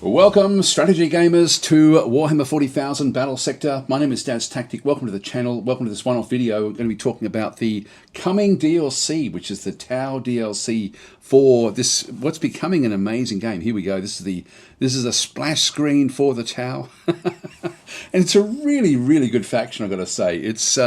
Welcome, strategy gamers, to Warhammer 40,000 Battle Sector. My name is Daz Tactic. Welcome to the channel. Welcome to this one-off video. We're going to be talking about the coming DLC, which is the Tau DLC for this, what's becoming an amazing game. Here we go. This is a splash screen for the Tau, and it's a really good faction. I've got to say, it's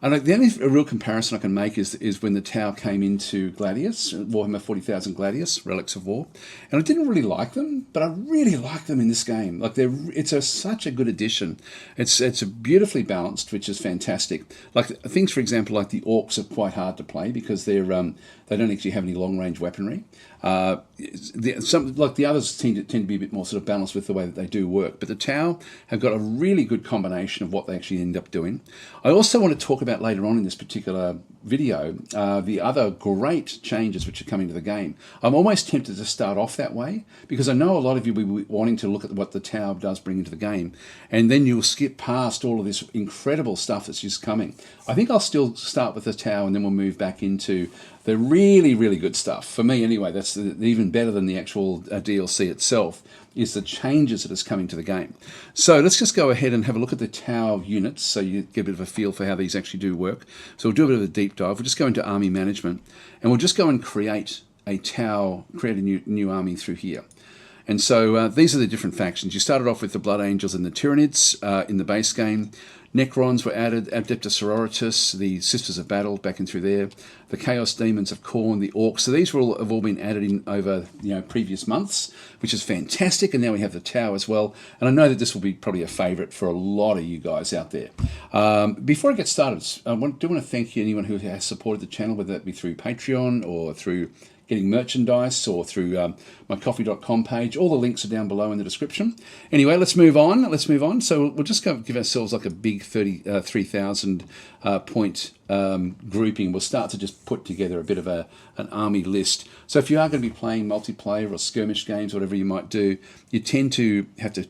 and the only real comparison I can make is when the Tau came into Gladius, Warhammer 40,000 Gladius, Relics of War, and I didn't really like them, but I really like them in this game. Like such a good addition. It's beautifully balanced, which is fantastic. Like things, for example, like the Orcs are quite hard to play because they don't actually have any long range weaponry. Like the others tend to be a bit more sort of balanced with the way that they do work, but the Tau have got a really good combination of what they actually end up doing. I also want to talk about later on in this particular video the other great changes which are coming to the game. I'm almost tempted to start off that way because I know a lot of you will be wanting to look at what the Tau does bring into the game, and then you'll skip past all of this incredible stuff that's just coming. I think I'll still start with the Tau and then we'll move back into the really good stuff. For me anyway, that's even better than the actual DLC itself, is the changes that is coming to the game. So let's just go ahead and have a look at the Tau units so you get a bit of a feel for how these actually do work. So we'll do a bit of a deep dive. We'll just go into army management and we'll just go and create a Tau, create a new army through here. And so these are the different factions. You started off with the Blood Angels and the Tyranids in the base game. Necrons were added, Adeptus Sororitas, the Sisters of Battle back in through there, the Chaos Demons of Khorne, the Orcs. So these have all been added in over previous months, which is fantastic. And now we have the Tau as well. And I know that this will be probably a favourite for a lot of you guys out there. Before I get started, I do want to thank anyone who has supported the channel, whether that be through Patreon or through getting merchandise or through my coffee.com page. All the links are down below in the description. Anyway, let's move on. So we'll just go give ourselves like a big 3,000 point grouping. We'll start to just put together a bit of an army list. So if you are going to be playing multiplayer or skirmish games, whatever you might do, you tend to have to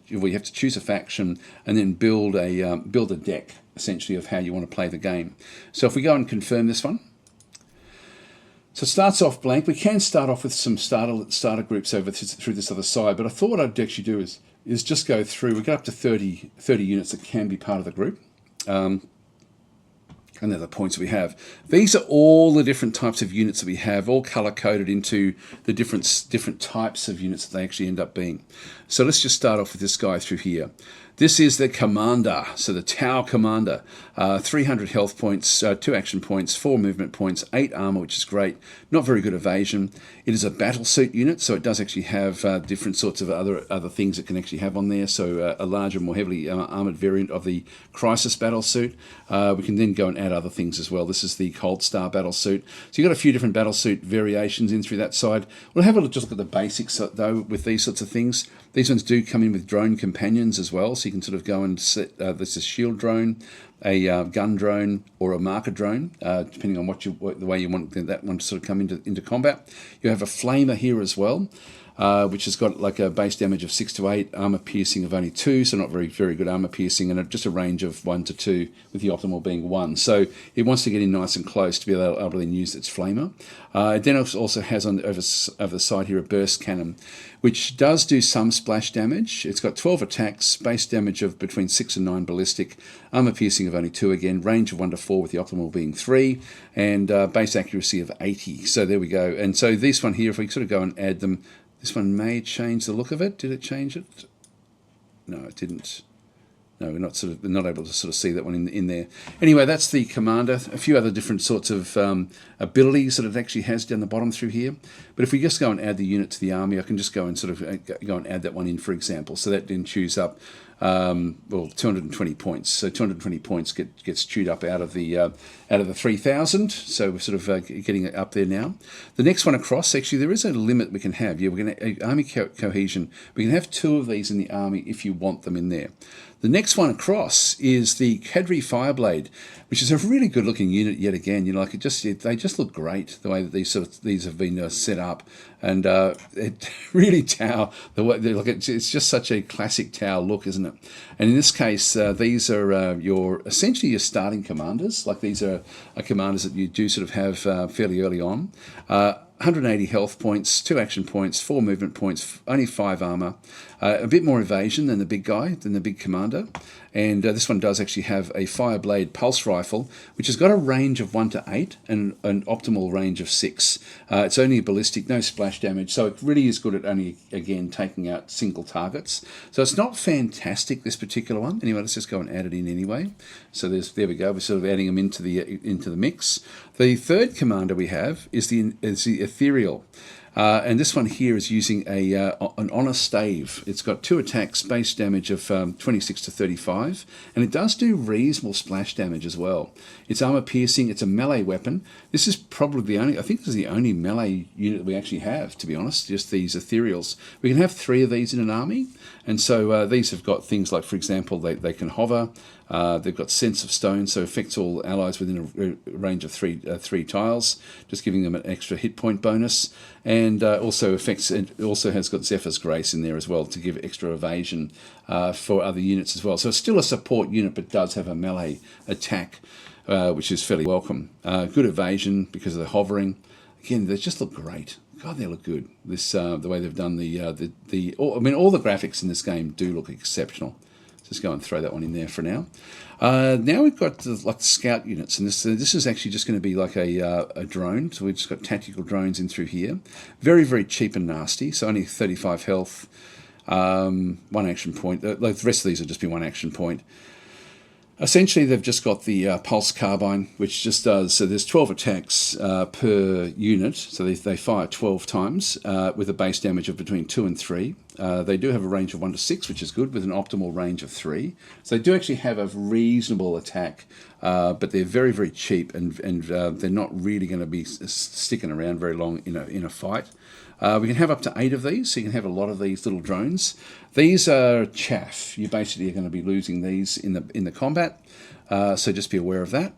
choose a faction and then build a deck essentially of how you want to play the game. So if we go and confirm this one. So it starts off blank. We can start off with some starter groups over through this other side, but I thought what I'd actually do is just go through. We get up to 30 units that can be part of the group. And they're the points we have. These are all the different types of units that we have, all color-coded into the different types of units that they actually end up being. So let's just start off with this guy through here. This is the Commander, so the Tau Commander. 300 health points, 2 action points, 4 movement points, 8 armor, which is great. Not very good evasion. It is a battle suit unit, so it does actually have different sorts of other things it can actually have on there. So a larger, more heavily armored variant of the Crisis battle suit. We can then go and add other things as well. This is the Cold Star battle suit. So you've got a few different battle suit variations in through that side. We'll have a look, just look at the basics though with these sorts of things. These ones do come in with drone companions as well, so you can sort of go and set this is shield drone, a gun drone, or a marker drone, depending on the way you want that one to sort of come into combat. You have a flamer here as well, which has got like a base damage of 6 to 8, armor piercing of only 2, so not very good armor piercing, and just a range of 1 to 2, with the optimal being 1. So it wants to get in nice and close to be able to use its flamer. It then also has over the side here a burst cannon, which does do some splash damage. It's got 12 attacks, base damage of between 6 and 9 ballistic, armor piercing of only 2 again, range of 1 to 4 with the optimal being 3, and base accuracy of 80. So there we go. And so this one here, if we sort of go and add them, this one may change the look of it. Did it change it? No, it didn't. No, we're not able to sort of see that one in there. Anyway, that's the Commander. A few other different sorts of abilities that it actually has down the bottom through here. But if we just go and add the unit to the army, I can just go and sort of go and add that one in, for example. So that then chews up 220 points. So 220 points gets chewed up out of the 3,000. So we're sort of getting it up there now. The next one across, actually, there is a limit we can have. Yeah, we're going to army cohesion. We can have 2 of these in the army if you want them in there. The next one across is the Kadri Fireblade, which is a really good looking unit yet again. You know, like they just look great the way that these have been set up, and it really Tau the way they look. It's just such a classic Tau look, isn't it? And in this case, these are essentially your starting commanders. Like these are commanders that you do sort of have fairly early on. 180 health points, 2 action points, 4 movement points, only 5 armor, a bit more evasion than the big guy, than the big commander. And this one does actually have a Fireblade pulse rifle, which has got a range of 1 to 8 and an optimal range of 6. It's only ballistic, no splash damage, so it really is good at only, again, taking out single targets. So it's not fantastic, this particular one. Anyway, let's just go and add it in anyway. So there we go. We're sort of adding them into the mix. The third commander we have is the Ethereal. And this one here is using an Honor Stave. It's got 2 attacks, base damage of 26 to 35, and it does do reasonable splash damage as well. It's armor piercing, it's a melee weapon. This is probably the only, I think this is the only melee unit that we actually have, to be honest, just these Ethereals. We can have 3 of these in an army, and so these have got things like, for example, they can hover. They've got Sense of Stone, so affects all allies within a range of three tiles, just giving them an extra hit point bonus. And also has got Zephyr's Grace in there as well to give extra evasion for other units as well. So it's still a support unit, but does have a melee attack, which is fairly welcome. Good evasion because of the hovering. Again, they just look great. God, they look good. This the way they've done all the graphics in this game do look exceptional. Just go and throw that one in there for now. Now we've got the scout units, and this is actually just going to be like a drone. So we've just got tactical drones in through here. Very, very cheap and nasty. So only 35 health, 1 action point. The rest of these will just be 1 action point. Essentially, they've just got the pulse carbine, which just does, so there's 12 attacks per unit, so they fire 12 times with a base damage of between 2 and 3. They do have a range of 1 to 6, which is good, with an optimal range of 3. So they do actually have a reasonable attack, but they're very, very cheap, and they're not really going to be sticking around very long in a fight. We can have up to 8 of these, so you can have a lot of these little drones. These are chaff. You basically are going to be losing these in the combat, so just be aware of that.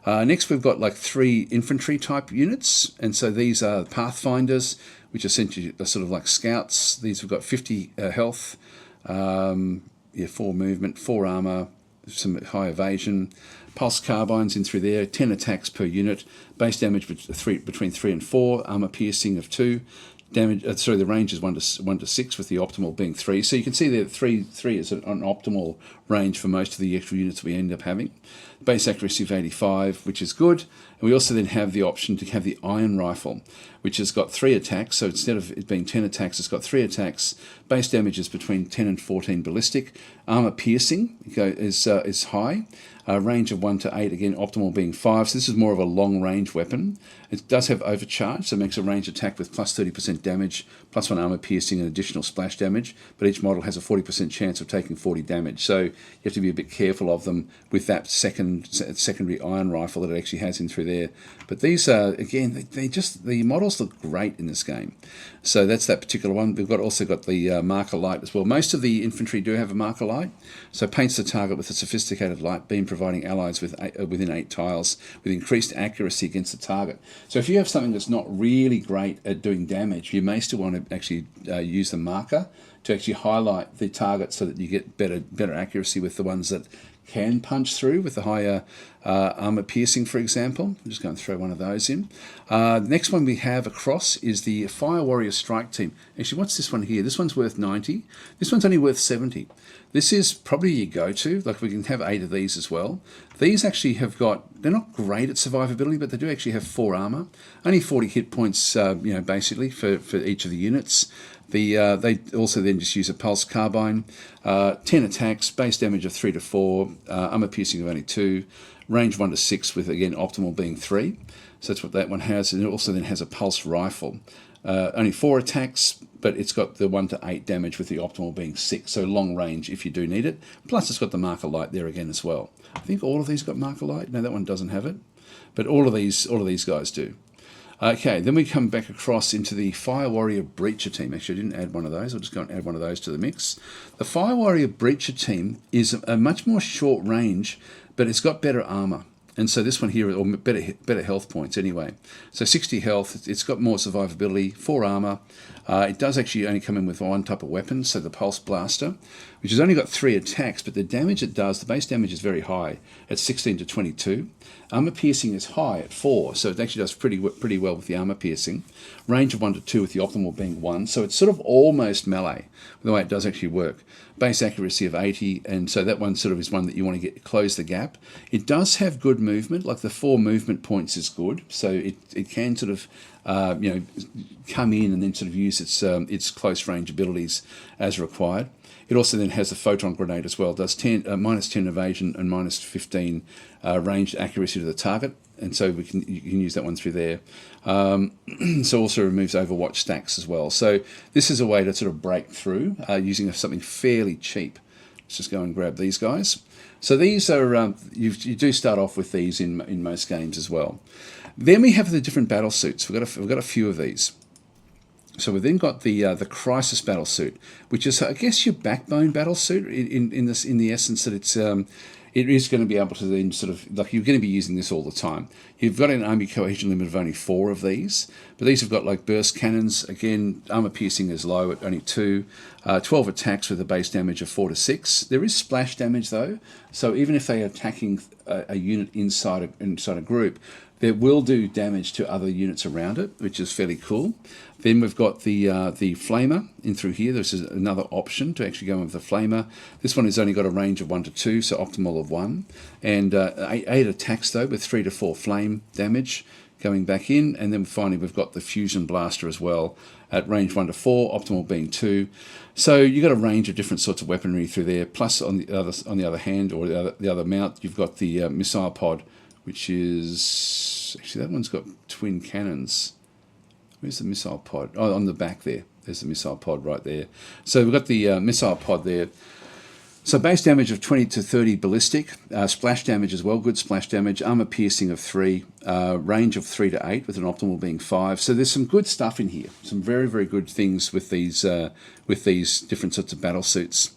Next, we've got like 3 infantry type units, and so these are Pathfinders, which essentially are sort of like scouts. These have got 50 health, 4 movement, 4 armor, some high evasion. Pulse carbines in through there, 10 attacks per unit, base damage between 3 and 4, armor piercing of 2. Damage. The range is 1 to 6, with the optimal being 3. So you can see that 3 is an optimal range for most of the actual units we end up having. Base accuracy of 85, which is good. And we also then have the option to have the Iron Rifle, which has got 3 attacks. So instead of it being 10 attacks, it's got 3 attacks. Base damage is between 10 and 14 ballistic. Armor piercing is high. Range of 1 to 8, again, optimal being 5. So this is more of a long-range weapon. It does have overcharge, so it makes a range attack with plus 30% damage, plus 1 armor piercing and additional splash damage, but each model has a 40% chance of taking 40 damage. So you have to be a bit careful of them with that secondary iron rifle that it actually has in through there. But these are, again, the models look great in this game. So that's that particular one. We've also got the marker light as well. Most of the infantry do have a marker light, so paints the target with a sophisticated light beam, providing allies within 8 tiles with increased accuracy against the target. So if you have something that's not really great at doing damage, you may still want to actually use the marker to actually highlight the target so that you get better accuracy with the ones that can punch through with the higher armor piercing, for example. I'm just going to throw one of those in. The next one we have across is the Fire Warrior Strike Team. Actually, what's this one here? This one's worth 90. This one's only worth 70. This is probably your go-to. Like, we can have 8 of these as well. These actually have got, they're not great at survivability, but they do actually have 4 armor. Only 40 hit points, basically, for each of the units. They also then just use a pulse carbine, 10 attacks, base damage of 3 to 4, armor piercing of only 2, range 1 to 6 with, again, optimal being 3. So that's what that one has. And it also then has a pulse rifle. Only 4 attacks, but it's got the 1 to 8 damage with the optimal being 6. So long range if you do need it. Plus it's got the marker light there again as well. I think all of these got marker light. No, that one doesn't have it. But all of these guys do. Okay, then we come back across into the Fire Warrior Breacher Team. Actually, I didn't add one of those. I'll just go and add one of those to the mix. The Fire Warrior Breacher Team is a much more short range, but it's got better armor. And so this one here, or better health points anyway. So 60 health, it's got more survivability, 4 armor, It does actually only come in with one type of weapon, so the Pulse Blaster, which has only got 3 attacks, but the damage it does, the base damage is very high at 16 to 22. Armor piercing is high at 4, so it actually does pretty well with the armor piercing. Range of 1 to 2 with the optimal being 1, so it's sort of almost melee, the way it does actually work. Base accuracy of 80, and so that one sort of is one that you want to close the gap. It does have good movement, like the 4 movement points is good, so it can sort of come in and then sort of use its close range abilities as required. It also then has the photon grenade as well. It does minus 10 evasion and minus 15 range accuracy to the target, and so you can use that one through there. So also removes Overwatch stacks as well. So this is a way to sort of break through using something fairly cheap. Let's just go and grab these guys. So these are you do start off with these in most games as well. Then we have the different battle suits. We've got a few of these. So we've then got the Crisis battle suit, which is, I guess, your backbone battle suit in the essence that it is going to be able to then sort of, like, you're going to be using this all the time. You've got an army cohesion limit of only 4 of these, but these have got like burst cannons. Again, armor piercing is low at only 2. 12 attacks with a base damage of 4 to 6. There is splash damage though, so even if they are attacking a unit inside a group, they will do damage to other units around it, which is fairly cool. Then we've got the Flamer in through here. This is another option to actually go in with the Flamer. This one has only got a range of 1 to 2, so optimal of 1. And 8 attacks, though, with 3 to 4 flame damage going back in. And then finally we've got the Fusion Blaster as well at range 1 to 4, optimal being 2. So you've got a range of different sorts of weaponry through there. Plus, on the other hand, or the other mount, you've got the Missile Pod, which is... Actually, that one's got twin cannons. Where's the Missile Pod? Oh, on the back there. There's the Missile Pod right there. So we've got the Missile Pod there. So base damage of 20 to 30 ballistic. Splash damage as well, good splash damage. Armor piercing of 3. Range of 3 to 8 with an optimal being 5. So there's some good stuff in here. Some very, very good things with these different sorts of battle suits.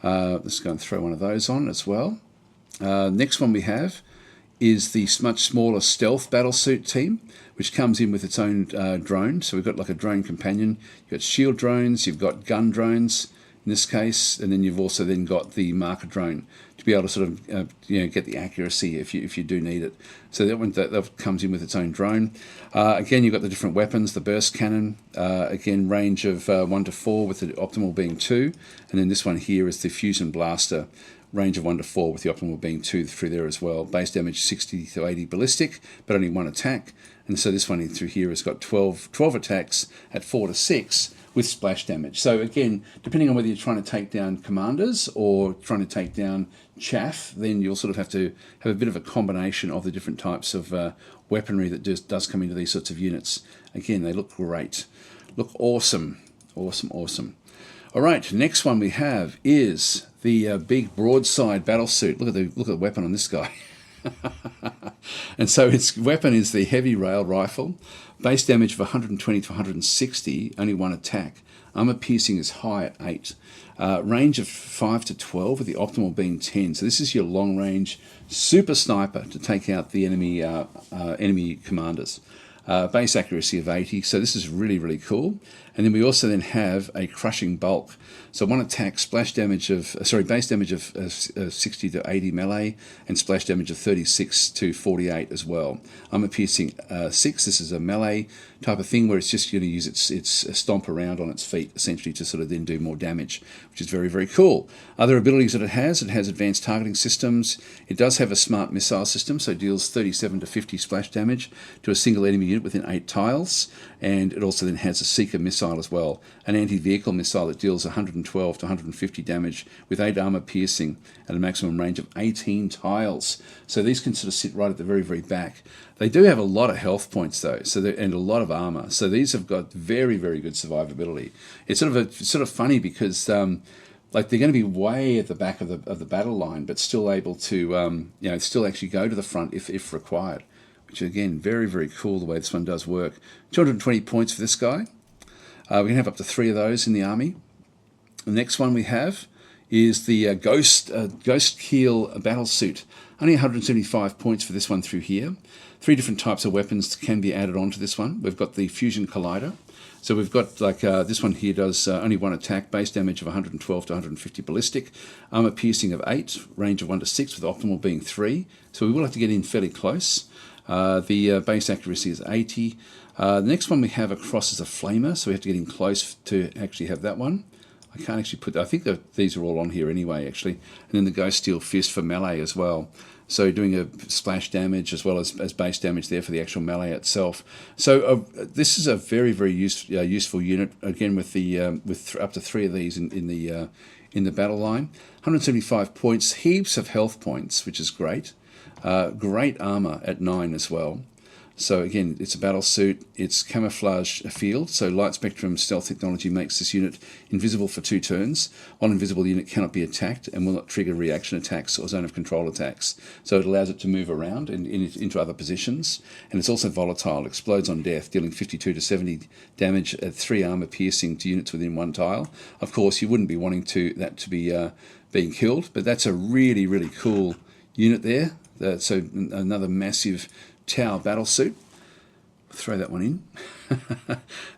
Let's go and throw one of those on as well. Next one we have is the much smaller stealth battlesuit team, which comes in with its own drone. So we've got like a drone companion. You've got shield drones, you've got gun drones in this case, and then you've also then got the marker drone to be able to sort of get the accuracy if you do need it. So that comes in with its own drone. Again, you've got the different weapons, the burst cannon, again range of 1 to 4 with the optimal being 2, and then this one here is the Fusion Blaster, range of 1 to 4 with the optimal being 2 through there as well. Base damage 60 to 80 ballistic, but only 1 attack. And so this one in through here has got 12 attacks at 4 to 6 with splash damage. So again, depending on whether you're trying to take down commanders or trying to take down chaff, then you'll sort of have to have a bit of a combination of the different types of weaponry that does come into these sorts of units. Again, they look great. Look awesome. Awesome, awesome. All right, next one we have is the big broadside battle suit. Look at the weapon on this guy. And so its weapon is the heavy rail rifle. Base damage of 120 to 160, only 1 attack. Armor piercing is high at 8. Range of 5 to 12 with the optimal being 10. So this is your long range super sniper to take out the enemy commanders. Base accuracy of 80, so this is really, really cool. And then we also then have a crushing bulk. So 1 attack, base damage of 60 to 80 melee, and splash damage of 36 to 48 as well. Armor piercing 6, this is a melee type of thing where it's just going to use its stomp around on its feet, essentially, to sort of then do more damage, which is very, very cool. Other abilities that it has advanced targeting systems. It does have a smart missile system, so it deals 37 to 50 splash damage to a single enemy unit within 8 tiles. And it also then has a Seeker missile as well, an anti-vehicle missile that deals 112 to 150 damage with 8 armor piercing at a maximum range of 18 tiles. So these can sort of sit right at the very, very back. They do have a lot of health points though, and a lot of armor. So these have got very, very good survivability. It's sort of funny because like they're going to be way at the back of the battle line, but still able to still actually go to the front if required. Which again, very, very cool the way this one does work. 220 points for this guy. We can have up to 3 of those in the army. The next one we have is the Ghost Keel battle suit. Only 175 points for this one through here. Three different types of weapons can be added onto this one. We've got the Fusion Collider. So we've got like this one here does only one attack, base damage of 112 to 150 ballistic, armor piercing of 8, range of 1 to 6 with optimal being 3. So we will have to get in fairly close. The base accuracy is 80. The next one we have across is a flamer, so we have to get in close to actually have that one. I can't actually put, I think that these are all on here anyway actually. And then the Ghost Steel Fist for melee as well. So doing a splash damage as well as base damage there for the actual melee itself. So this is a very, very useful unit, again with the up to 3 of these in the battle line. 175 points, heaps of health points, which is great. Great armor at 9 as well. So again, it's a battle suit, it's camouflage field, so light spectrum stealth technology makes this unit invisible for 2 turns. One invisible unit cannot be attacked and will not trigger reaction attacks or zone of control attacks. So it allows it to move around into other positions. And it's also volatile, explodes on death, dealing 52 to 70 damage at 3 armor piercing to units within 1 tile. Of course, you wouldn't be wanting that to be being killed, but that's a really, really cool unit there. So another massive Tau battle suit. Throw that one in.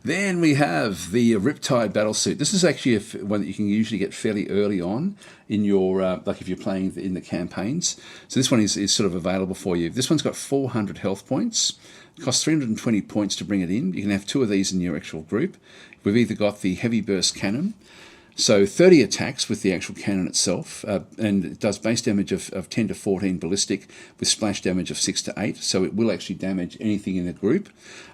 Then we have the Riptide battle suit. This is actually one that you can usually get fairly early on in your, like if you're playing in the campaigns. So this one is sort of available for you. This one's got 400 health points. It costs 320 points to bring it in. You can have 2 of these in your actual group. We've either got the Heavy Burst Cannon, so 30 attacks with the actual cannon itself, and it does base damage of 10 to 14 ballistic with splash damage of 6 to 8, so it will actually damage anything in the group.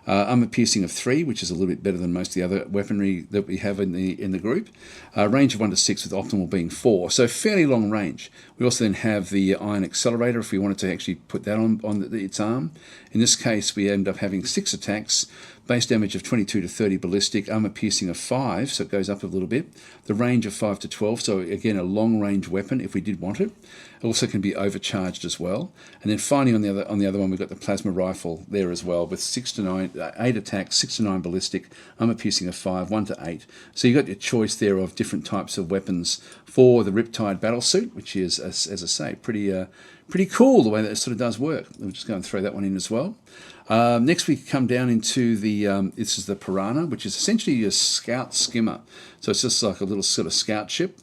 Armor piercing of 3, which is a little bit better than most of the other weaponry that we have in the group. Range of 1 to 6 with optimal being 4, so fairly long range. We also then have the Iron Accelerator if we wanted to actually put that on its arm. In this case, we end up having 6 attacks, base damage of 22 to 30 ballistic, armor piercing of 5, so it goes up a little bit. The range of 5 to 12, so again a long range weapon if we did want it. It also can be overcharged as well. And then finally on the other one we've got the plasma rifle there as well with 8 attacks, 6 to 9 ballistic, armor piercing of 5, 1 to 8. So you've got your choice there of different types of weapons for the Riptide battle suit, which is, as I say, pretty cool the way that it sort of does work. We'll just go and throw that one in as well. Next we come down into the, this is the Piranha, which is essentially a scout skimmer. So it's just like a little sort of scout ship.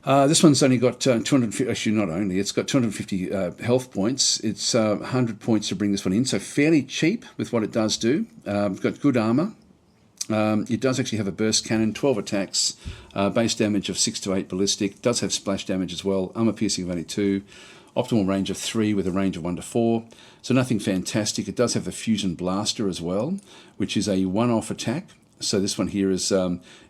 This one's only got 250, actually not only, it's got 250 health points. It's 100 points to bring this one in, so fairly cheap with what it does do. It's got good armor. It does actually have a burst cannon, 12 attacks, base damage of 6 to 8 ballistic, does have splash damage as well, armor piercing of only 2, optimal range of 3 with a range of 1 to 4. So nothing fantastic. It does have the Fusion Blaster as well, which is a one-off attack. So this one here is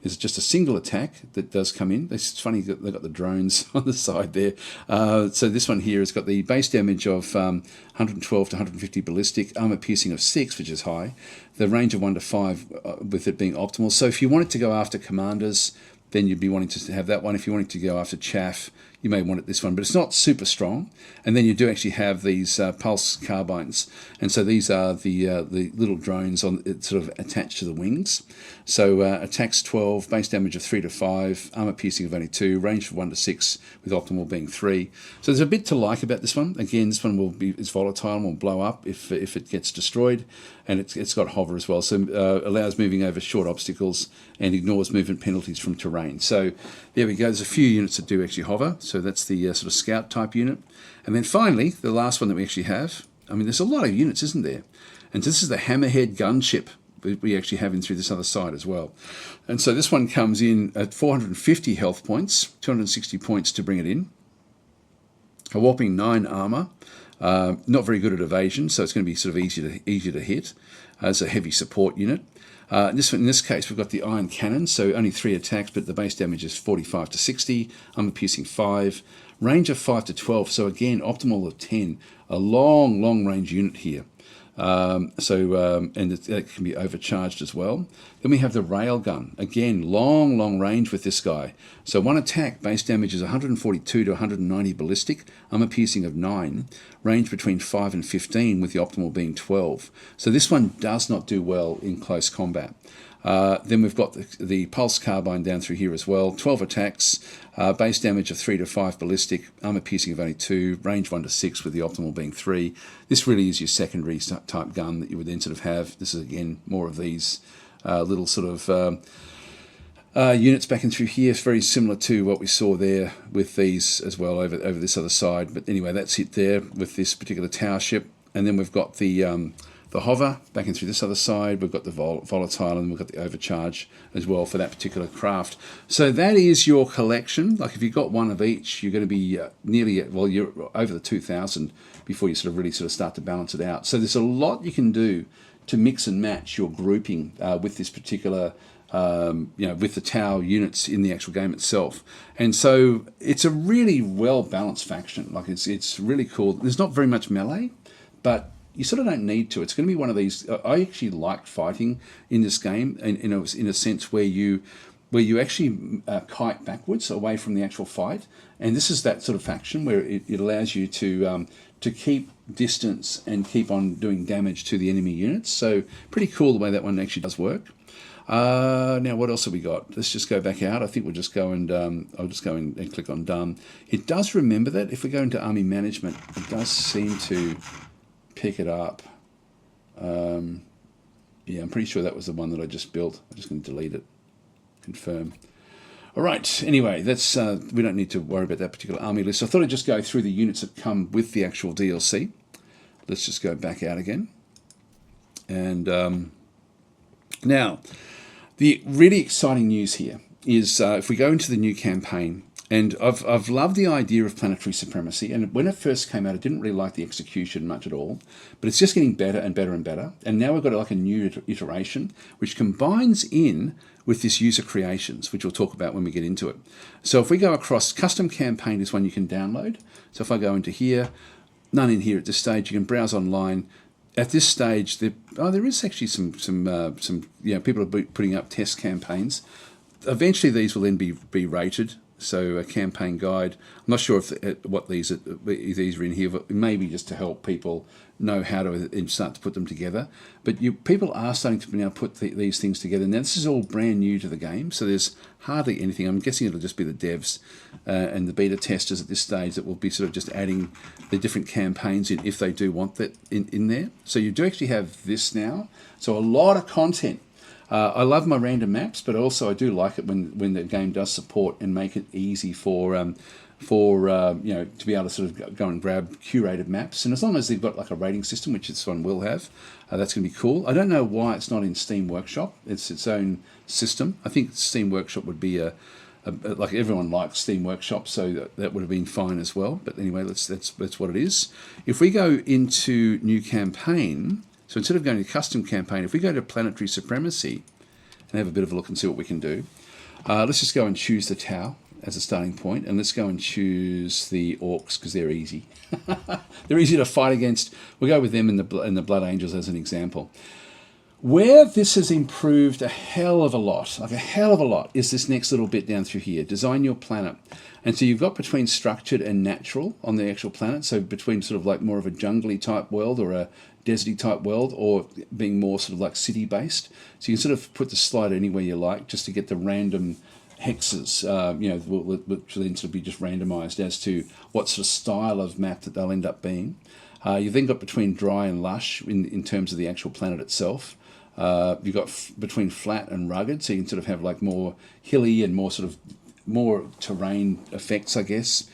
just a single attack that does come in. It's funny that they've got the drones on the side there. So this one here has got the base damage of 112 to 150 ballistic, armor piercing of 6, which is high, the range of 1 to 5 with it being optimal. So if you wanted to go after commanders, then you'd be wanting to have that one. If you wanted to go after chaff, you may want this one, but it's not super strong. And then you do actually have these pulse carbines, and so these are the little drones on sort of attached to the wings. So attacks 12, base damage of 3 to 5, armor piercing of only 2, range of 1 to 6 with optimal being 3. So there's a bit to like about this one. Again, this one is volatile and will blow up if it gets destroyed, and it's got hover as well, so allows moving over short obstacles and ignores movement penalties from terrain. So there we go. There's a few units that do actually hover. So that's the sort of scout type unit. And then finally, the last one that we actually have, I mean, there's a lot of units, isn't there? And this is the Hammerhead gunship we actually have in through this other side as well. And so this one comes in at 450 health points, 260 points to bring it in. A whopping 9 armor. Not very good at evasion, so it's going to be sort of easier to hit. It's a heavy support unit. In this case, we've got the Iron Cannon, so only 3 attacks, but the base damage is 45 to 60, armor piercing 5, range of 5 to 12, so again, optimal of 10. A long range unit here. And it can be overcharged as well. Then we have the Railgun. Again, long range with this guy. So 1 attack, base damage is 142 to 190 ballistic, armor piercing of 9, range between 5 and 15 with the optimal being 12. So this one does not do well in close combat. Then we've got the pulse carbine down through here as well. 12 attacks, base damage of 3 to 5 ballistic, armor piercing of only 2, range 1 to 6 with the optimal being 3. This really is your secondary type gun that you would then sort of have. This is again more of these little sort of units back in through here. It's very similar to what we saw there with these as well over this other side. But anyway, that's it there with this particular tower ship. And then we've got the hover back in through this other side. We've got the volatile, and we've got the overcharge as well for that particular craft. So that is your collection. Like if you've got one of each, you're going to be nearly, well, you're over the 2,000 before you sort of really sort of start to balance it out. So there's a lot you can do to mix and match your grouping with this particular with the Tau units in the actual game itself. And so it's a really well balanced faction. Like it's really cool. There's not very much melee, but you sort of don't need to. It's going to be one of these. I actually liked fighting in this game in a sense where you actually kite backwards away from the actual fight. And this is that sort of faction where it allows you to keep distance and keep on doing damage to the enemy units. So pretty cool the way that one actually does work. Now, what else have we got? Let's just go back out. I think we'll just go and I'll just go and click on done. It does remember that if we go into army management, it does seem to pick it up. Yeah, I'm pretty sure that was the one that I just built. I'm just going to delete it. Confirm. All right. Anyway, that's we don't need to worry about that particular army list. I thought I'd just go through the units that come with the actual DLC. Let's just go back out again. And now, the really exciting news here is if we go into the new campaign, and I've loved the idea of planetary supremacy, and when it first came out, I didn't really like the execution much at all, but it's just getting better and better and better, and now we've got like a new iteration, which combines in with this user creations, which we'll talk about when we get into it. So if we go across, custom campaign is one you can download. So if I go into here, none in here at this stage, you can browse online. At this stage, there is actually some people are putting up test campaigns. Eventually, these will then be rated. So a campaign guide. I'm not sure if what these are in here, but maybe just to help people know how to start to put them together. But people are starting to now put these things together. Now this is all brand new to the game, so there's hardly anything. I'm guessing it'll just be the devs and the beta testers at this stage that will be sort of just adding the different campaigns in if they do want that in there. So you do actually have this now. So a lot of content. I love my random maps, but also I do like it when the game does support and make it easy for to be able to sort of go and grab curated maps. And as long as they've got like a rating system, which this one will have, that's going to be cool. I don't know why it's not in Steam Workshop. It's its own system. I think Steam Workshop would be like everyone likes Steam Workshop, so that would have been fine as well. But anyway, that's what it is. If we go into new campaign. So instead of going to custom campaign, if we go to planetary supremacy and have a bit of a look and see what we can do, let's just go and choose the Tau as a starting point, and let's go and choose the Orcs because they're easy. They're easy to fight against. We'll go with them in the Blood Angels as an example. Where this has improved a hell of a lot, is this next little bit down through here. Design your planet. And so you've got between structured and natural on the actual planet, so between sort of like more of a jungly type world or a deserty type world, or being more sort of like city based. So you can sort of put the slider anywhere you like just to get the random hexes, which will then sort of be just randomized as to what sort of style of map that they'll end up being. You've then got between dry and lush in terms of the actual planet itself. You've got between flat and rugged, so you can sort of have like more hilly and more terrain effects, I guess.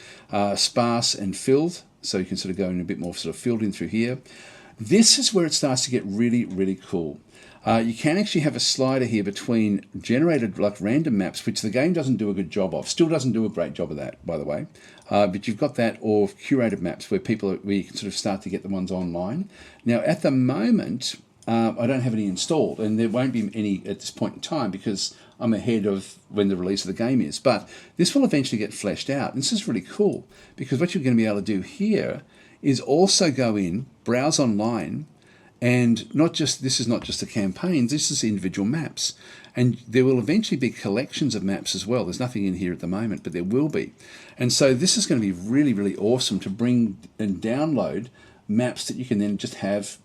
Sparse and filled, so you can sort of go in a bit more sort of filled in through here. This is where it starts to get really, really cool. You can actually have a slider here between generated like random maps, which the game doesn't do a good job of. Still doesn't do a great job of that, by the way. But you've got that, or curated maps where you can sort of start to get the ones online. Now, at the moment, I don't have any installed, and there won't be any at this point in time because I'm ahead of when the release of the game is. But this will eventually get fleshed out. And this is really cool because what you're going to be able to do here is also go in, browse online, and this is not just the campaigns, this is individual maps. And there will eventually be collections of maps as well. There's nothing in here at the moment, but there will be. And so this is going to be really, really awesome to bring and download maps that you can then just have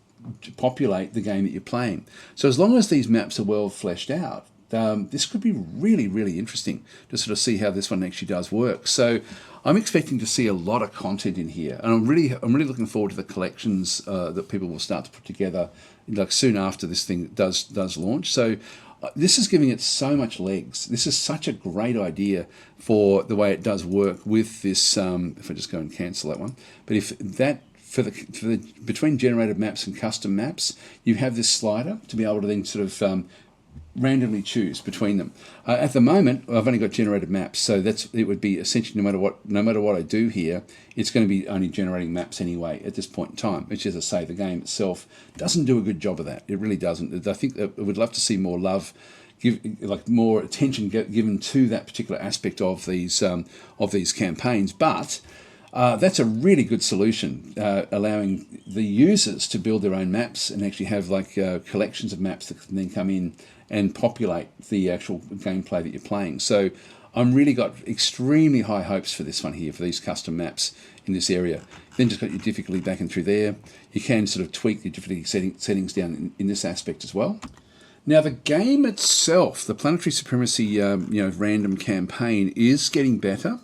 populate the game that you're playing. So as long as these maps are well fleshed out, this could be really, really interesting to sort of see how this one actually does work. So I'm expecting to see a lot of content in here, and I'm really looking forward to the collections that people will start to put together, like soon after this thing does launch. So this is giving it so much legs. This is such a great idea for the way it does work with this. If I just go and cancel that one, but if that for the between generated maps and custom maps, you have this slider to be able to then sort of randomly choose between them. At the moment, I've only got generated maps, so it would be essentially no matter what I do here, it's going to be only generating maps anyway at this point in time. Which, as I say, the game itself doesn't do a good job of that. It really doesn't. I think that I would love to see more love, more attention given to that particular aspect of these campaigns, but. That's a really good solution, allowing the users to build their own maps and actually have collections of maps that can then come in and populate the actual gameplay that you're playing. So I'm really got extremely high hopes for this one here, for these custom maps in this area. Then just got your difficulty back and through there. You can sort of tweak the difficulty settings down in this aspect as well. Now the game itself, the Planetary Supremacy random campaign, is getting better.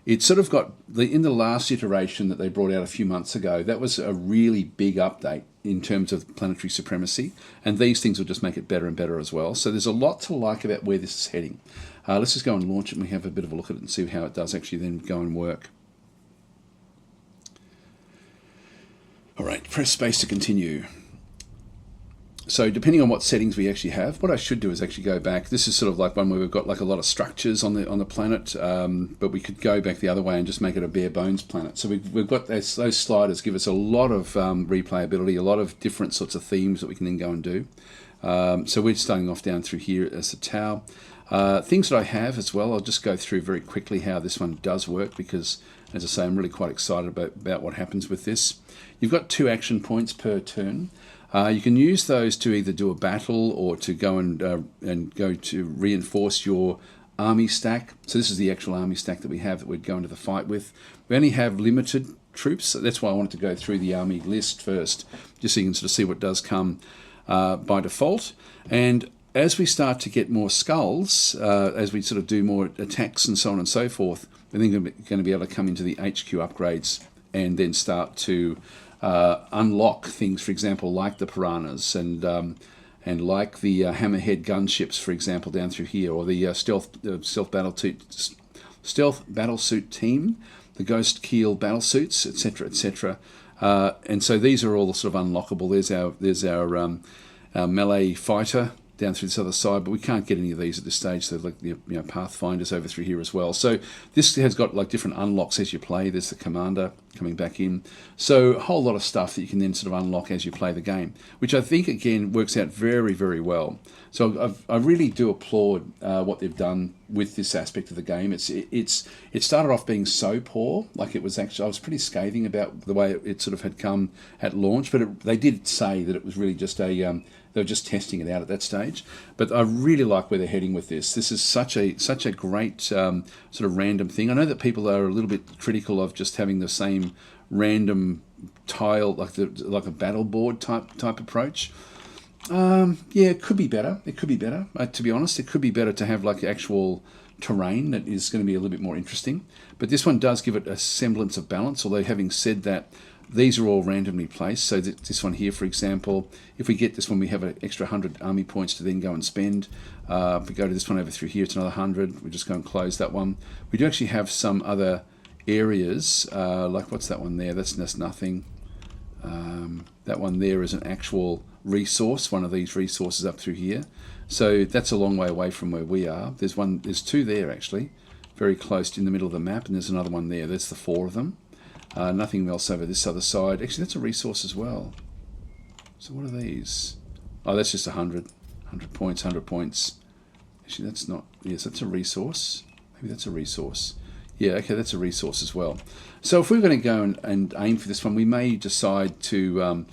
It's sort of got in the last iteration that they brought out a few months ago, that was a really big update in terms of Planetary Supremacy, and these things will just make it better and better as well. So there's a lot to like about where this is heading. Let's just go and launch it and we have a bit of a look at it and see how it does actually then go and work. All right, press space to continue. So depending on what settings we actually have, what I should do is actually go back. This is sort of like one where we've got like a lot of structures on the planet, but we could go back the other way and just make it a bare bones planet. So we've got those sliders give us a lot of replayability, a lot of different sorts of themes that we can then go and do. So we're starting off down through here as the Tau. Things that I have as well, I'll just go through very quickly how this one does work because, as I say, I'm really quite excited about what happens with this. You've got 2 action points per turn. You can use those to either do a battle or to go and go to reinforce your army stack. So this is the actual army stack that we have that we'd go into the fight with. We only have limited troops, so that's why I wanted to go through the army list first, just so you can sort of see what does come by default. And as we start to get more skulls, as we sort of do more attacks and so on and so forth, we're then going to be able to come into the HQ upgrades and then start to unlock things, for example, like the piranhas and like the hammerhead gunships, for example, down through here, or the stealth battlesuit team, the ghost keel battlesuits, etc., etc. And so these are all sort of unlockable. There's our melee fighter down through this other side, but we can't get any of these at this stage. So like pathfinders over through here as well. So this has got like different unlocks as you play. There's the commander coming back in. So a whole lot of stuff that you can then sort of unlock as you play the game, which I think again works out very, very well. So I really do applaud what they've done with this aspect of the game. It started off being so poor, like it was actually, I was pretty scathing about the way it sort of had come at launch, but they did say that it was really just they were just testing it out at that stage. But I really like where they're heading with this. This is such a great sort of random thing. I know that people are a little bit critical of just having the same random tile, like a battle board type approach. Yeah, it could be better. It could be better. To be honest, it could be better to have like actual terrain that is going to be a little bit more interesting. But this one does give it a semblance of balance, although having said that, these are all randomly placed. So this one here, for example, if we get this one, we have an extra 100 army points to then go and spend. If we go to this one over through here, it's another 100. We just go and close that one. We do actually have some other areas, like what's that one there? That's nothing. That one there is an actual resource, one of these resources up through here. So that's a long way away from where we are. There's 2 there actually, very close in the middle of the map, and there's another one there. That's the 4 of them. Nothing else over this other side. Actually, that's a resource as well. So what are these? Oh, that's just 100 points, 100 points. Actually, that's not, yes, that's a resource. Maybe that's a resource. Yeah, okay, that's a resource as well. So if we're going to go and aim for this one, we may decide to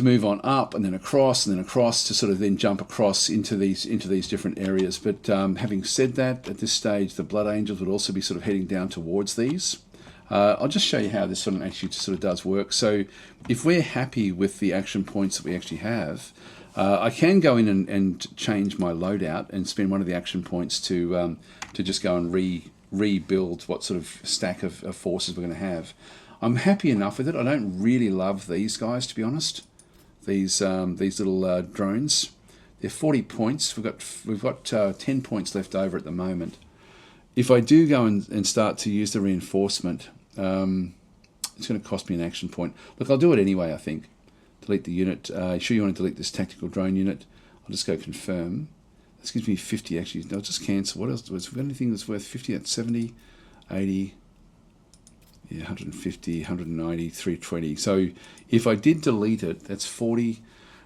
move on up and then across to sort of then jump across into these different areas. But having said that, at this stage, the Blood Angels would also be sort of heading down towards these. I'll just show you how this one actually sort of does work. So if we're happy with the action points that we actually have, I can go in and change my loadout and spend one of the action points to just go and rebuild what sort of stack of forces we're going to have. I'm happy enough with it. I don't really love these guys, to be honest. These little drones. They're 40 points. We've got 10 points left over at the moment. If I do go and start to use the reinforcement, it's going to cost me an action point. Look, I'll do it anyway, I think. Delete the unit. Sure you want to delete this tactical drone unit? I'll just go confirm. This gives me 50 actually. I'll just cancel. What else? Have we got anything that's worth 50? That's 70, 80, yeah, 150, 190, 320. So if I did delete it, that's 40.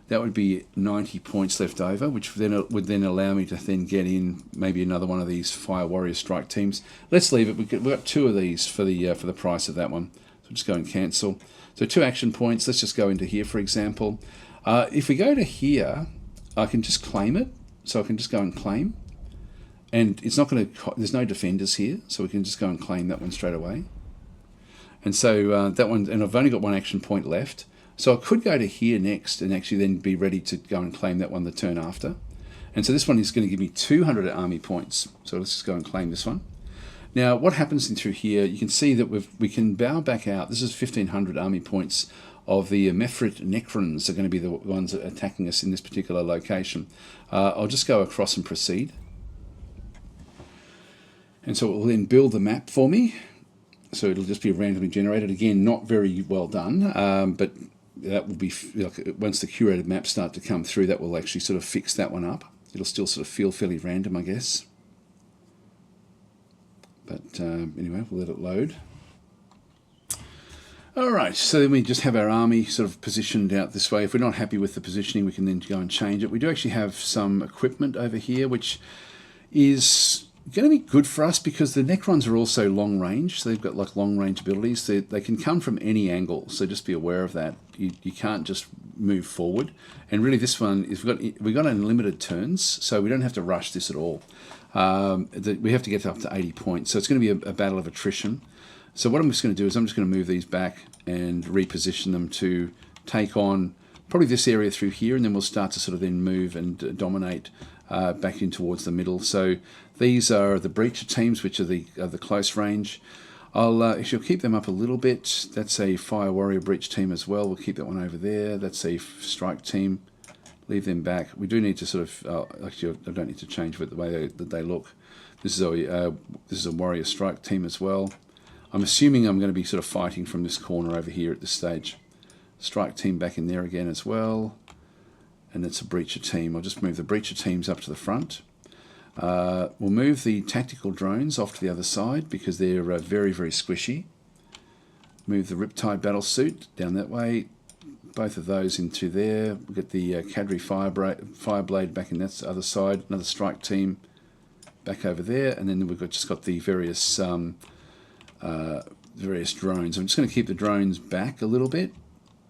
That would be 90 points left over, which then would then allow me to then get in maybe another one of these Fire Warrior Strike teams. Let's leave it. We've got 2 of these for the price of that one. So just go and cancel. So 2 action points. Let's just go into here, for example. If we go to here, I can just claim it. So I can just go and claim. And it's not going to. There's no defenders here, so we can just go and claim that one straight away. And so that one, and I've only got 1 action point left. So I could go to here next and actually then be ready to go and claim that one the turn after. And so this one is going to give me 200 army points. So let's just go and claim this one. Now what happens in through here, you can see that we can bow back out. This is 1500 army points of the Mefrit Necrons are going to be the ones that are attacking us in this particular location. I'll just go across and proceed. And so it will then build the map for me. So it'll just be randomly generated. Again, not very well done, but that will be, like, once the curated maps start to come through, that will actually sort of fix that one up. It'll still sort of feel fairly random, I guess. But anyway, we'll let it load. All right, so then we just have our army sort of positioned out this way. If we're not happy with the positioning, we can then go and change it. We do actually have some equipment over here, which is going to be good for us because the Necrons are also long range. So they've got like long range abilities. They can come from any angle, so just be aware of that. You can't just move forward. And really this one is we've got unlimited turns, so we don't have to rush this at all. We have to get up to 80 points, so it's going to be a battle of attrition. So what I'm just going to do is I'm just going to move these back and reposition them to take on probably this area through here, and then we'll start to sort of then move and dominate back in towards the middle. So these are the breacher teams, which are the close range. I'll keep them up a little bit. That's a Fire Warrior breach team as well. We'll keep that one over there. That's a strike team. Leave them back. We do need to sort of actually I don't need to change the way that they look. This is a warrior strike team as well. I'm assuming I'm going to be sort of fighting from this corner over here at this stage. Strike team back in there again as well. And that's a breacher team. I'll just move the breacher teams up to the front. We'll move the tactical drones off to the other side because they're very, very squishy. Move the Riptide Battlesuit down that way. Both of those into there. We'll get the Cadre Fireblade back in that other side. Another strike team back over there. And then we've just got the various drones. I'm just going to keep the drones back a little bit.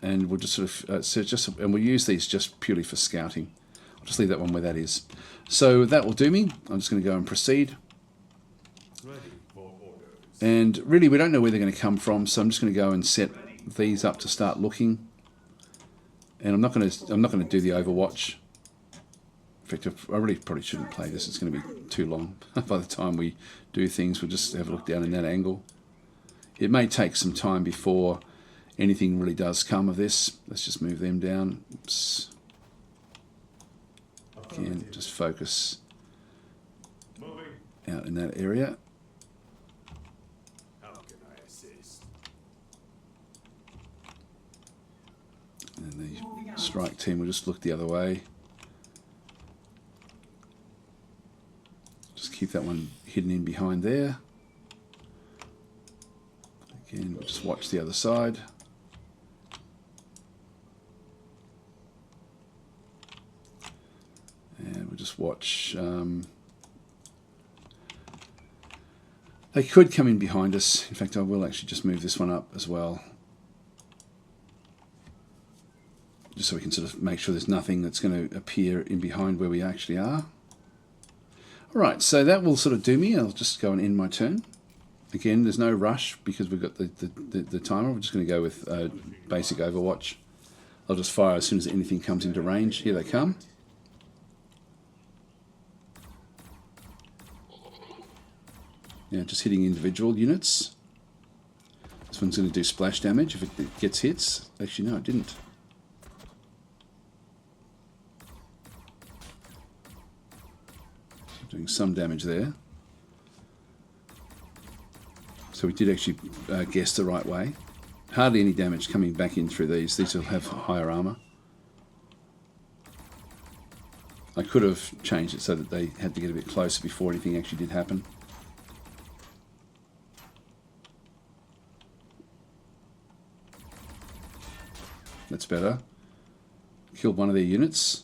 And we'll just sort of, and we'll use these just purely for scouting. I'll just leave that one where that is. So that will do me. I'm just going to go and proceed. And really, we don't know where they're going to come from, so I'm just going to go and set these up to start looking. And I'm not going to do the Overwatch. In fact, I really probably shouldn't play this. It's going to be too long. By the time we do things, we'll just have a look down in that angle. It may take some time before anything really does come of this. Let's just move them down. Oops. Again, just focus out in that area. How can I assist? And the strike team will just look the other way. Just keep that one hidden in behind there. Again, we'll just watch the other side. And we'll just watch. They could come in behind us. In fact, I will actually just move this one up as well. Just so we can sort of make sure there's nothing that's going to appear in behind where we actually are. Alright, so that will sort of do me. I'll just go and end my turn. Again, there's no rush because we've got the timer. We're just going to go with basic Overwatch. I'll just fire as soon as anything comes into range. Here they come. Now just hitting individual units. This one's going to do splash damage if it gets hits. Actually, no, it didn't. Doing some damage there. So we did actually guess the right way. Hardly any damage coming back in through these. These will have higher armor. I could have changed it so that they had to get a bit closer before anything actually did happen. That's better. Killed one of their units.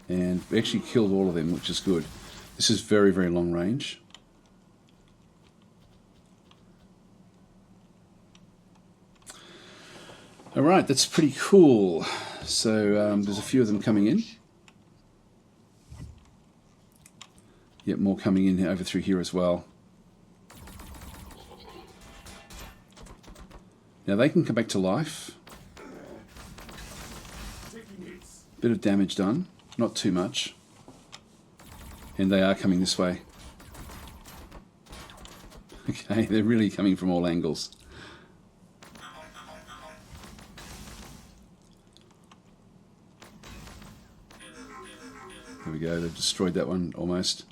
And we actually killed all of them, which is good. This is very, very long range. All right, that's pretty cool. So there's a few of them coming in. Yep, more coming in over through here as well. Now they can come back to life. Bit of damage done. Not too much. And they are coming this way. Okay, they're really coming from all angles. There we go, they've destroyed that one almost.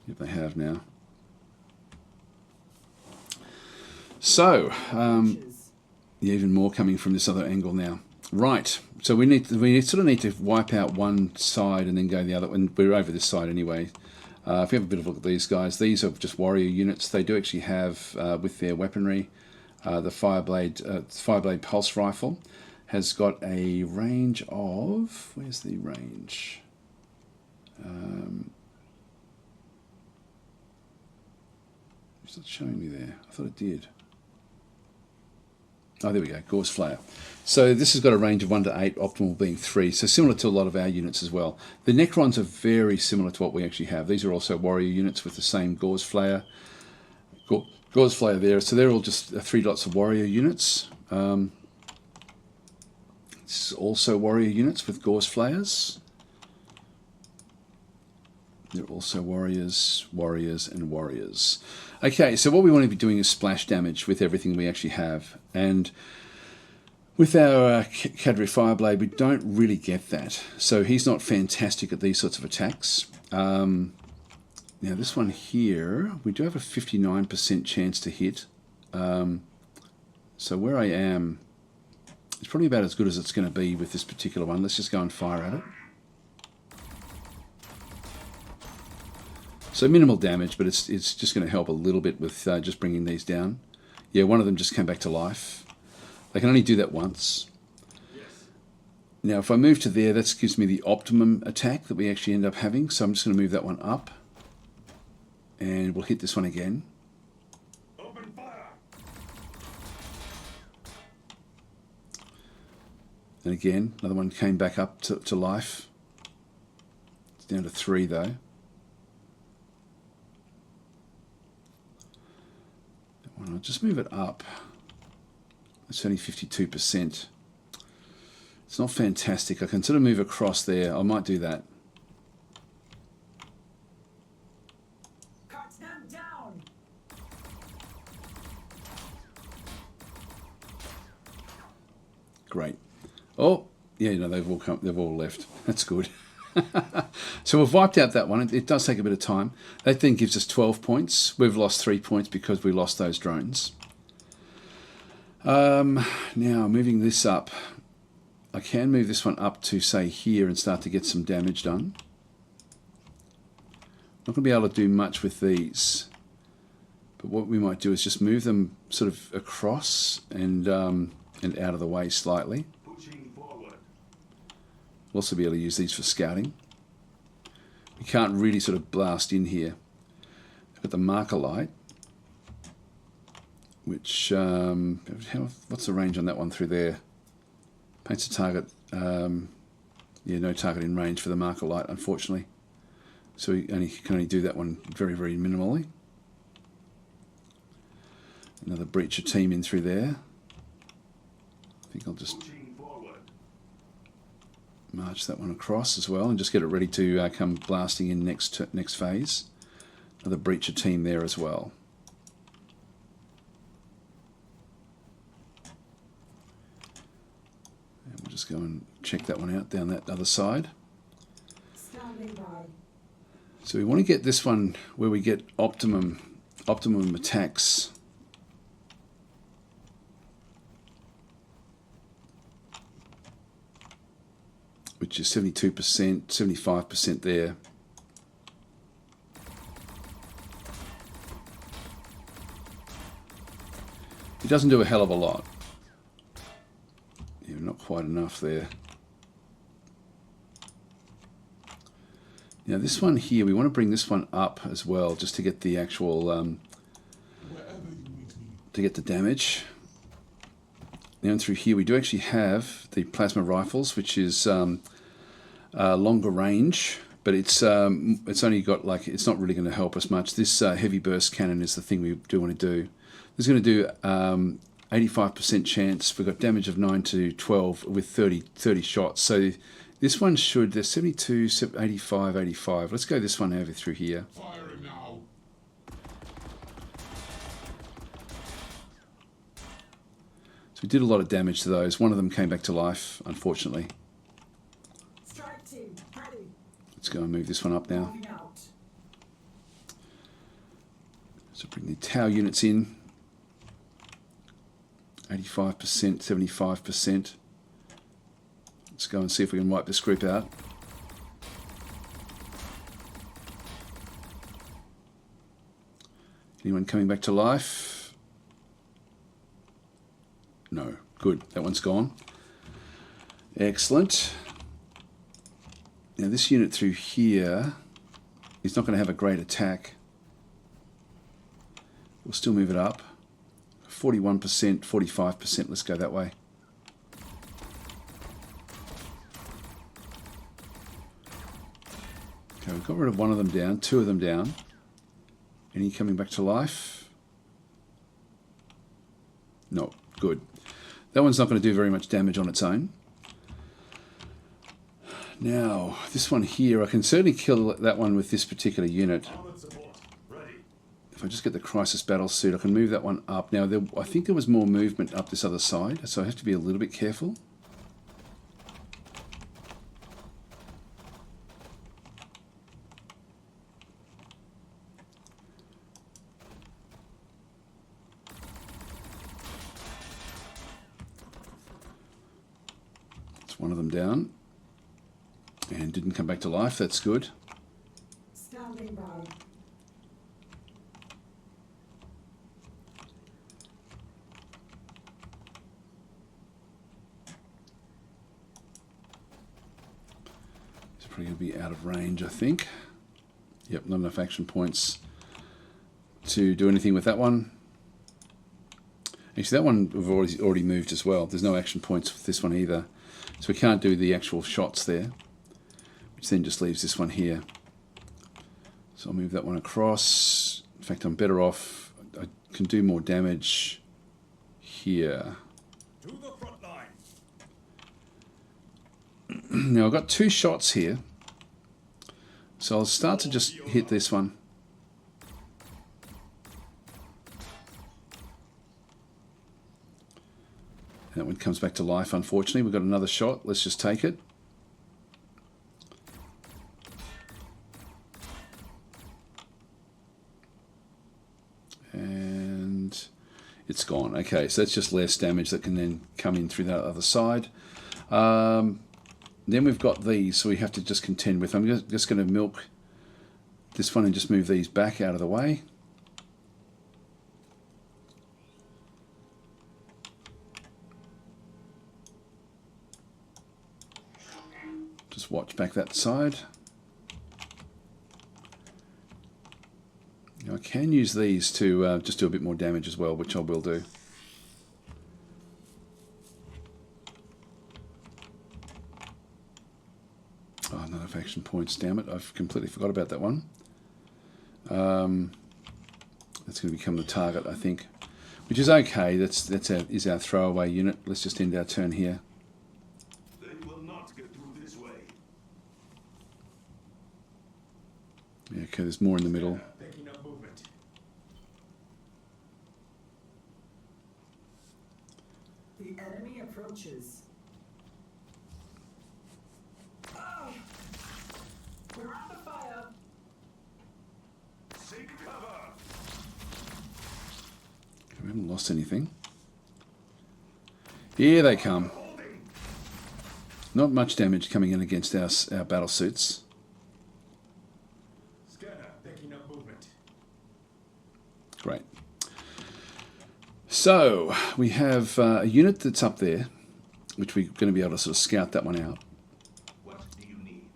Yep, they have now. So, yeah, even more coming from this other angle now. Right, so we sort of need to wipe out one side and then go the other, and we're over this side anyway. If you have a bit of a look at these guys, these are just warrior units. They do actually have, with their weaponry, the Fireblade Pulse Rifle has got a range of, where's the range? It's not showing me there. I thought it did. Oh, there we go, Gauze Flayer. So this has got a range of 1 to 8, optimal being 3, so similar to a lot of our units as well. The Necrons are very similar to what we actually have. These are also warrior units with the same Gauze Flayer. Gauze Flayer there, so they're all just 3 dots of warrior units. This is also warrior units with Gauze Flayers. They're also warriors, warriors, and warriors. Okay, so what we want to be doing is splash damage with everything we actually have. And with our Khadri Fireblade, we don't really get that. So he's not fantastic at these sorts of attacks. Now this one here, we do have a 59% chance to hit. So where I am, it's probably about as good as it's going to be with this particular one. Let's just go and fire at it. So minimal damage, but it's just going to help a little bit with just bringing these down. Yeah, one of them just came back to life. They can only do that once. Yes. Now, if I move to there, that gives me the optimum attack that we actually end up having. So I'm just going to move that one up. And we'll hit this one again. Open fire. And again, another one came back up to life. It's down to 3 though. I'll just move it up. It's only 52%. It's not fantastic. I can sort of move across there. I might do that. Cut them down. Great. Oh, yeah, no, they've all left. That's good. So we've wiped out that one. It does take a bit of time. That then gives us 12 points. We've lost 3 points because we lost those drones. Now, moving this up. I can move this one up to, say, here and start to get some damage done. Not going to be able to do much with these. But what we might do is just move them sort of across and out of the way slightly. We'll also be able to use these for scouting. We can't really sort of blast in here. We've got the marker light, which, what's the range on that one through there? Paints a target, yeah, Yeah, no target in range for the marker light, unfortunately. So we can only do that one very, very minimally. Another breacher team in through there. I think I'll just march that one across as well and just get it ready to come blasting in next phase. Another breacher team there as well. And we'll just go and check that one out down that other side. Standing by. So we want to get this one where we get optimum attacks. Which is 72%, 75% there. It doesn't do a hell of a lot. Yeah, not quite enough there. Now this one here, we want to bring this one up as well, just to get the actual, to get the damage. Now through here we do actually have the plasma rifles, which is longer range, but it's only got it's not really going to help us much. This heavy burst cannon is the thing we do want to do. This is going to do 85% chance. We've got damage of 9 to 12 with 30 shots. So this one should, there's 72, 85, 85. Let's go this one over through here. Firing now. So we did a lot of damage to those. One of them came back to life, unfortunately. Strike team, ready. Let's go and move this one up now. Moving out. So bring the Tau units in. 85%, 75%. Let's go and see if we can wipe this group out. Anyone coming back to life? No. Good. That one's gone. Excellent. Now this unit through here is not going to have a great attack. We'll still move it up. 41%, 45%. Let's go that way. Okay, we've got rid of one of them down, two of them down. Any coming back to life? No, good. That one's not going to do very much damage on its own. Now, this one here, I can certainly kill that one with this particular unit. If I just get the Crisis Battle Suit, I can move that one up. Now, I think there was more movement up this other side, so I have to be a little bit careful. It's one of them down. And didn't come back to life, that's good. Standing by. It's probably going to be out of range, I think. Yep, not enough action points to do anything with that one. Actually, that one we've already moved as well. There's no action points with this one either. So we can't do the actual shots there, which then just leaves this one here. So I'll move that one across. In fact, I'm better off. I can do more damage here. To the front line. Now I've got two shots here. So I'll start to just hit this one. That one comes back to life, unfortunately. We've got another shot. Let's just take it. And it's gone. Okay, so that's just less damage that can then come in through that other side. Then we've got these, so we have to just contend with. I'm just going to milk this one and just move these back out of the way. Just watch back that side. Now I can use these to just do a bit more damage as well, which I will do. enough action points, damn it. I've completely forgot about that one. That's going to become the target, I think. Which is okay. Is our throwaway unit. Let's just end our turn here. They will not get through this way. Yeah, okay, there's more in the middle. Picking up movement. The enemy approaches. Oh! We're under fire. Seek cover. We haven't lost anything. Here they come. Holding. Not much damage coming in against our battle suits. Scanner picking up movement. Great. So we have a unit that's up there, which we're going to be able to sort of scout that one out. What do you need?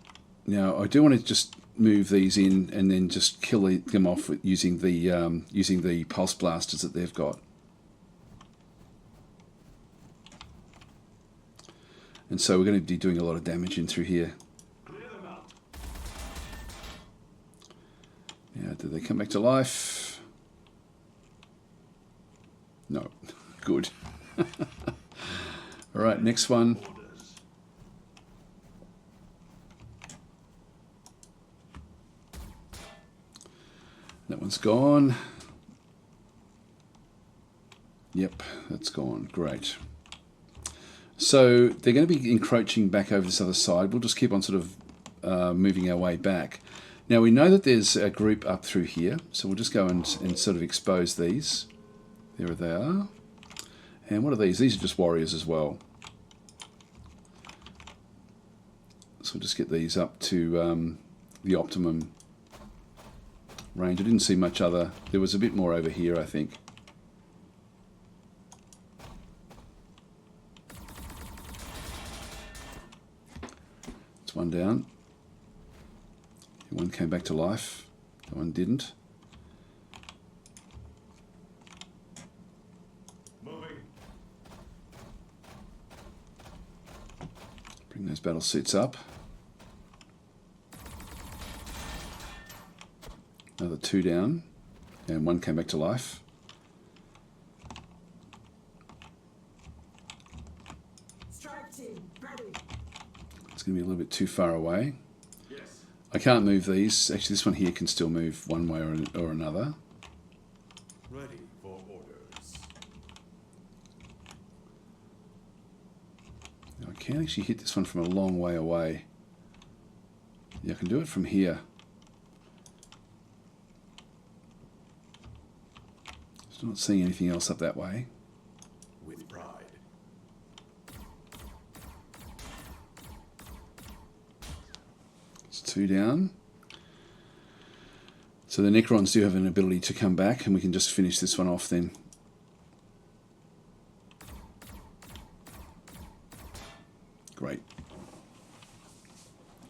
Now I do want to just move these in and then just kill them off with using the pulse blasters that they've got. And so we're going to be doing a lot of damage in through here. Clear them out. Yeah, did they come back to life? No. Good. All right, next one. Orders. That one's gone. Yep, that's gone. Great. So they're going to be encroaching back over this other side. We'll just keep on sort of moving our way back. Now we know that there's a group up through here, so we'll just go and sort of expose these. There they are. And what are these? These are just warriors as well. So we'll just get these up to the optimum range. I didn't see much other. There was a bit more over here, I think. That's one down. One came back to life. That one didn't. Moving. Bring those battle suits up. Another two down. And one came back to life. Strike team, ready. It's going to be a little bit too far away. Yes. I can't move these. Actually, this one here can still move one way or another. Ready for orders. Now, I can actually hit this one from a long way away. Yeah, I can do it from here. Still not seeing anything else up that way. With pride. It's two down. So the Necrons do have an ability to come back, and we can just finish this one off then. Great.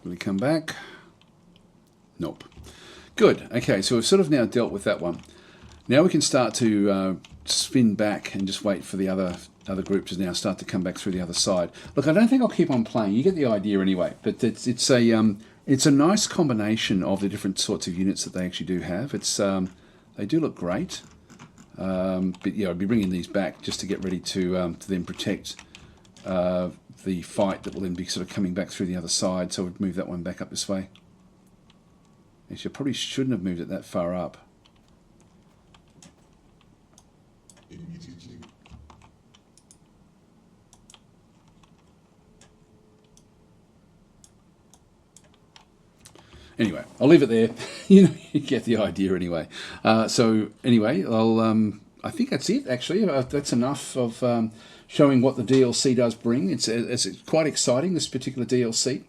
Will he come back? Nope. Good. Okay, so we've sort of now dealt with that one. Now we can start to spin back and just wait for the other group to now start to come back through the other side. Look, I don't think I'll keep on playing. You get the idea anyway. But it's a nice combination of the different sorts of units that they actually do have. It's they do look great. But yeah, I'll be bringing these back just to get ready to then protect the fight that will then be sort of coming back through the other side. So we'd move that one back up this way. Actually, I probably shouldn't have moved it that far up. Immediately. Anyway, I'll leave it there. You know, you get the idea anyway. So anyway, I think that's it. Actually, that's enough of showing what the DLC does bring. It's quite exciting, this particular DLC.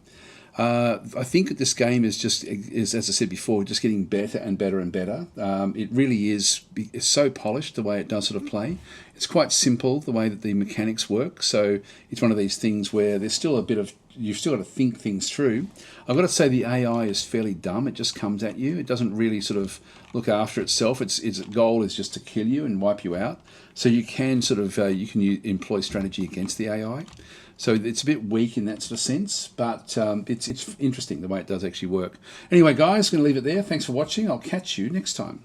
I think that this game is as I said before, just getting better and better and better. It really is it's so polished the way it does sort of play. It's quite simple the way that the mechanics work. So it's one of these things where there's still a bit of you've still got to think things through. I've got to say the AI is fairly dumb. It just comes at you. It doesn't really sort of look after itself. Its goal is just to kill you and wipe you out. So you can sort of employ strategy against the AI. So it's a bit weak in that sort of sense, but it's interesting the way it does actually work. Anyway, guys, going to leave it there. Thanks for watching. I'll catch you next time.